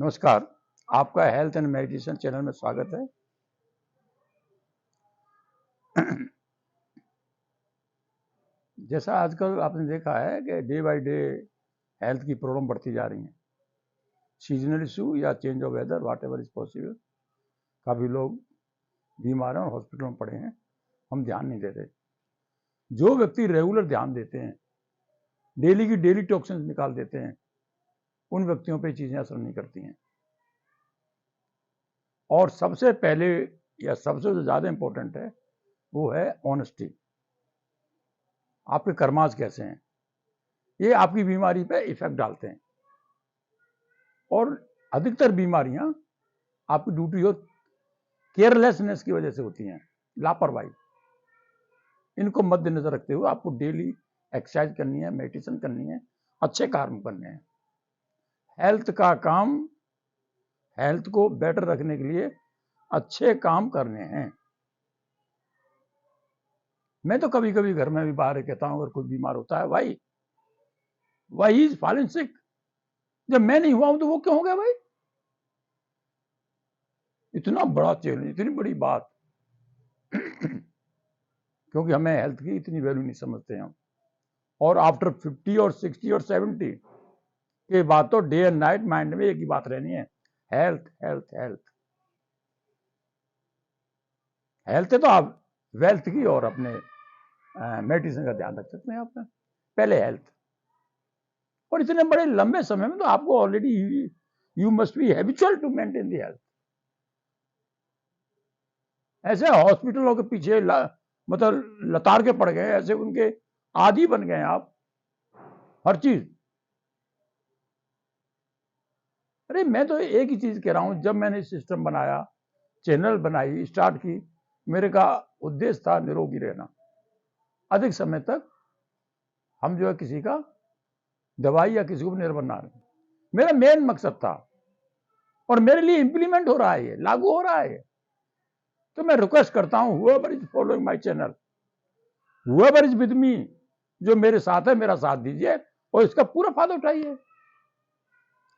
नमस्कार, आपका health and meditation channel में स्वागत है। जैसा आजकल आपने देखा है कि डे बाय डे हेल्थ की प्रॉब्लम बढ़ती जा रही हैं। सीजनल इशू या change of weather whatever is possible, काफ़ी लोग बीमार हैं और हॉस्पिटल में पड़े हैं, हम ध्यान नहीं देते। जो व्यक्ति रेगुलर ध्यान देते हैं, डेली की डेली टॉक्सिन्स निकाल देते हैं, उन व्यक्तियों पे चीज़ें असर नहीं करती हैं। और सबसे पहले या सबसे जो ज़्यादा इम्पोर्टेंट है वो है ऑनेस्टी। आपके कर्मास कैसे हैं, ये आपकी बीमारी पे इफेक्ट डालते हैं। और अधिकतर बीमारियां आपकी ड्यूटी और केयरलेसनेस की वजह से होती हैं, लापरवाही। इनको मद्देनजर रखते हुए आपको डेली एक्सरसाइज करनी है, मेडिटेशन करनी है, अच्छे काम करने हैं। हेल्थ का काम, हेल्थ को बेटर रखने के लिए अच्छे काम करने हैं। मैं तो कभी कभी घर में भी बाहर कहता हूं, अगर कोई बीमार होता है, वाई इज फॉलिंग सिक, जब मैं नहीं हुआ हूं तो वो क्यों हो गया भाई? इतना बड़ा चैलेंज, इतनी बड़ी बात। क्योंकि हमें हेल्थ की इतनी वैल्यू नहीं समझते हम। और आफ्टर 50 और 60 और 70 के बाद तो डे एंड नाइट माइंड में एक ही बात रहनी है, हेल्थ हेल्थ हेल्थ। हेल्थ है तो आप वेल्थ की और अपने मेडिटेशन का ध्यान रख सकते हैं। आपका पहले हेल्थ, और इतने बड़े लंबे समय में तो आपको already you must be habitual to maintain the health. ऐसे हॉस्पिटलों के पीछे मतलब लताड़ के पड़ गए, ऐसे उनके आदी बन गए आप हर चीज। अरे मैं तो एक ही चीज कह रहा हूं, जब मैंने सिस्टम बनाया, चैनल बनाई, स्टार्ट की, मेरे का उद्देश्य था निरोगी रहना। अधिक समय तक हम जो है किसी का दवाई या किसी को निर्भर ना रहे, मेरा मेन मकसद था। और मेरे लिए इंप्लीमेंट हो रहा है, ये लागू हो रहा है। तो मैं रिक्वेस्ट करता हूं, whoever is following my channel, whoever is with me, जो मेरे साथ है, मेरा साथ दीजिए और इसका पूरा फायदा उठाइए।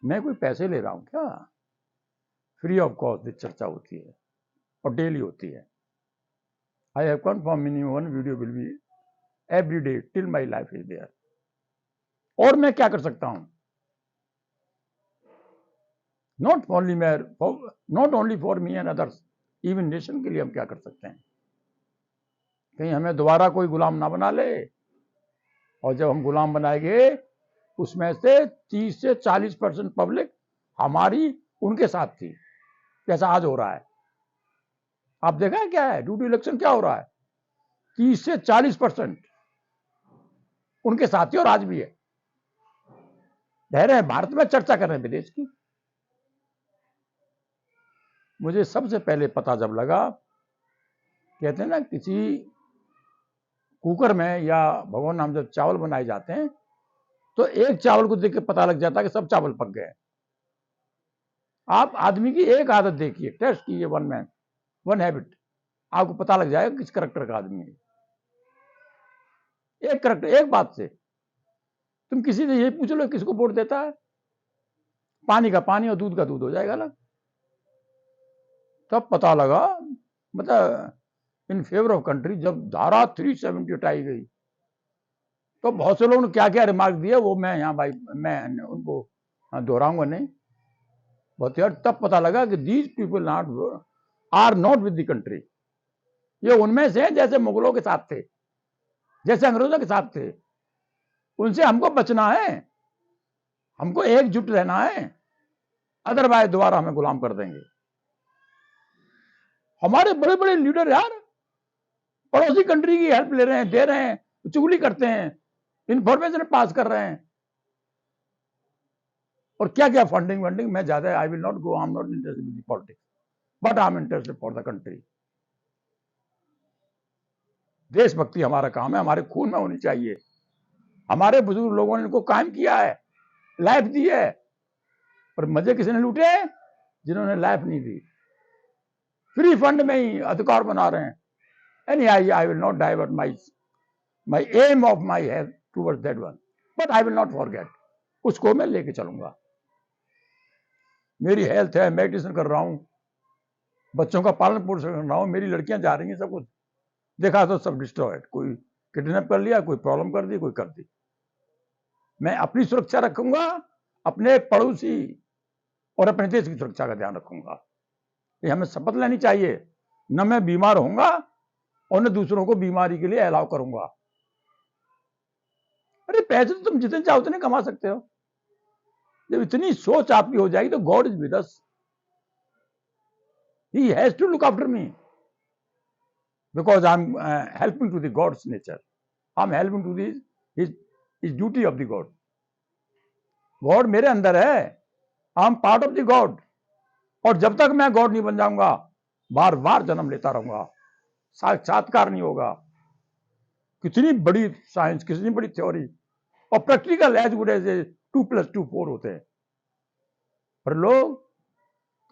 मैं कोई पैसे ले रहा हूं क्या? फ्री ऑफ कॉस्ट चर्चा होती है और डेली होती है। I have confirm minimum 1 video will be every day till my life is there. और मैं क्या कर सकता हूं? Not only for me and others, even nation के लिए हम क्या कर सकते हैं? कहीं हमें दोबारा कोई गुलाम ना बना ले। और जब हम गुलाम बनाएंगे, उसमें से 30 से 40% पब्लिक हमारी उनके साथ थी, जैसा आज हो रहा है। आप देखा है क्या है ड्यूटी इलेक्शन क्या हो रहा है? 30 से 40% उनके साथी, और आज भी है। रह रहे हैं भारत में, चर्चा कर रहे हैं विदेश की। मुझे सबसे पहले पता जब लगा, कहते हैं ना, किसी कुकर में या भगवान नाम जब चावल बनाए जाते हैं तो एक चावल को देख के पता लग जाता है कि सब चावल पक गए। आप आदमी की एक आदत देखिए, टेस्ट कीजिए, वन मैन वन हैबिट, आपको पता लग जाएगा किस करेक्टर का आदमी है। एक करेक्टर, एक बात से। तुम किसी से ये पूछ लो किसको वोट देता है, पानी का पानी और दूध का दूध हो जाएगा अलग। तब पता लगा, मतलब इन फेवर ऑफ कंट्री जब धारा 370 हटाई गई, तो बहुत से लोगों ने क्या क्या रिमार्क दिया, वो मैं यहाँ भाई मैं उनको दोहराऊंगा नहीं। बहुत यार, तब पता लगा कि these people are not with the country. ये उनमें से जैसे मुगलों के साथ थे, जैसे अंग्रेजों के साथ थे। उनसे हमको बचना है, हमको एकजुट रहना है, अदरवाइज दोबारा हमें गुलाम कर देंगे। हमारे बड़े बड़े लीडर यार पड़ोसी कंट्री की हेल्प ले रहे हैं, दे रहे हैं, चुगली करते हैं, इंफॉर्मेशन पास कर रहे हैं, और क्या क्या फंडिंग वंडिंग। मैं ज्यादा आई will not go, I am not interested with politics, but I am interested for the country. देशभक्ति हमारा काम है, हमारे खून में होनी चाहिए। हमारे बुजुर्ग लोगों ने इनको कायम किया है, लाइफ दी है। और मजे किसने लूटे हैं? जिन्होंने लाइफ नहीं दी, फ्री फंड में ही अधिकार बना रहे हैं। Any I will not divert my aim of my health towards that one, but I will not forget, उसको मैं लेके चलूंगा। मेरी हेल्थ है, मेडिटेशन कर रहा हूँ, बच्चों का पालन पोषण कर रहा हूँ, मेरी लड़कियां जा रही हैं, सब कुछ देखा तो सब डिस्ट्रॉयड, कोई किडनैप कर लिया, कोई प्रॉब्लम कर दी, कोई कर दी। मैं अपनी सुरक्षा रखूंगा, अपने पड़ोसी और अपने देश की सुरक्षा का ध्यान रखूंगा। ये हमें शपथ लेनी चाहिए, न मैं बीमार होऊंगा और न दूसरों को बीमारी के लिए अलाउ करूंगा। अरे पैसे तो तुम जितने चाहो उतने कमा सकते हो। जब इतनी सोच आपकी हो जाएगी तो God is with us, he has to look after me because I am helping to the God's nature, I am helping to this duty of the God. God मेरे अंदर है, I am part of the God, और जब तक मैं God नहीं बन जाऊंगा बार बार जन्म लेता रहूंगा, साक्षात्कार नहीं होगा। कितनी बड़ी साइंस, कितनी बड़ी थ्योरी, और प्रैक्टिकल एज गुड एज 2+2 4 होते हैं। पर लोग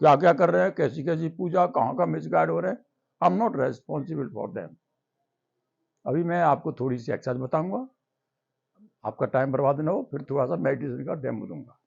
क्या क्या कर रहे हैं, कैसी कैसी पूजा, कहाँ का मिसगाइड हो रहे हैं, I am not responsible for them. अभी मैं आपको थोड़ी सी एक्सरसाइज बताऊंगा, आपका टाइम बर्बाद ना हो, फिर थोड़ा सा मेडिटेशन का डेमो दूंगा।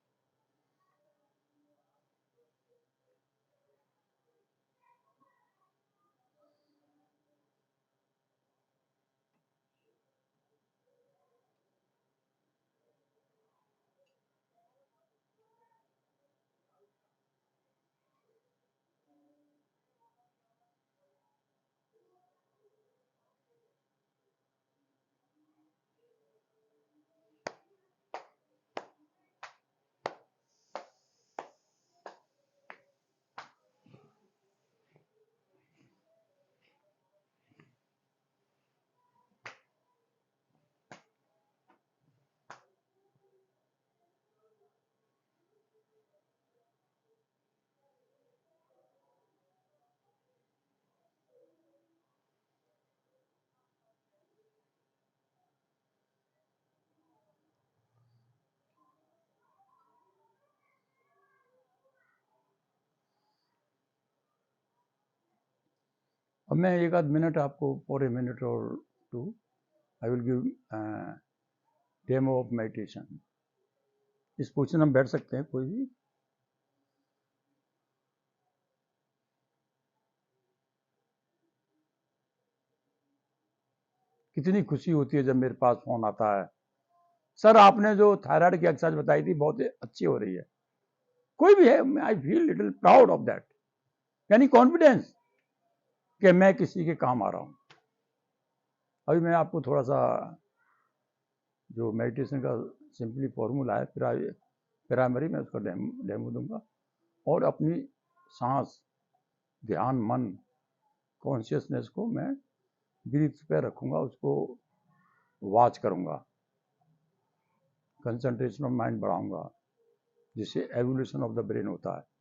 अब मैं एक आध मिनट आपको, फॉर ए मिनट और two, I will give demo of meditation. इस पोजीशन में बैठ सकते हैं कोई भी। कितनी खुशी होती है जब मेरे पास फोन आता है, सर आपने जो थायराइड की एक्सरसाइज बताई थी बहुत अच्छी हो रही है। कोई भी है, I feel little proud of that, यानी कॉन्फिडेंस कि मैं किसी के काम आ रहा हूं। अभी मैं आपको थोड़ा सा जो मेडिटेशन का सिंपली फॉर्मूला है प्राइमरी में उसका डेमो दूंगा, और अपनी सांस, ध्यान, मन, कॉन्शियसनेस को मैं ब्रीथ पे रखूंगा, उसको वॉच करूंगा, कंसंट्रेशन ऑफ माइंड बढ़ाऊंगा, जिससे एवोल्यूशन ऑफ द ब्रेन होता है।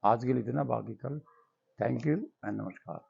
आज के लिए इतना, बाकी कल। थैंक यू एंड नमस्कार।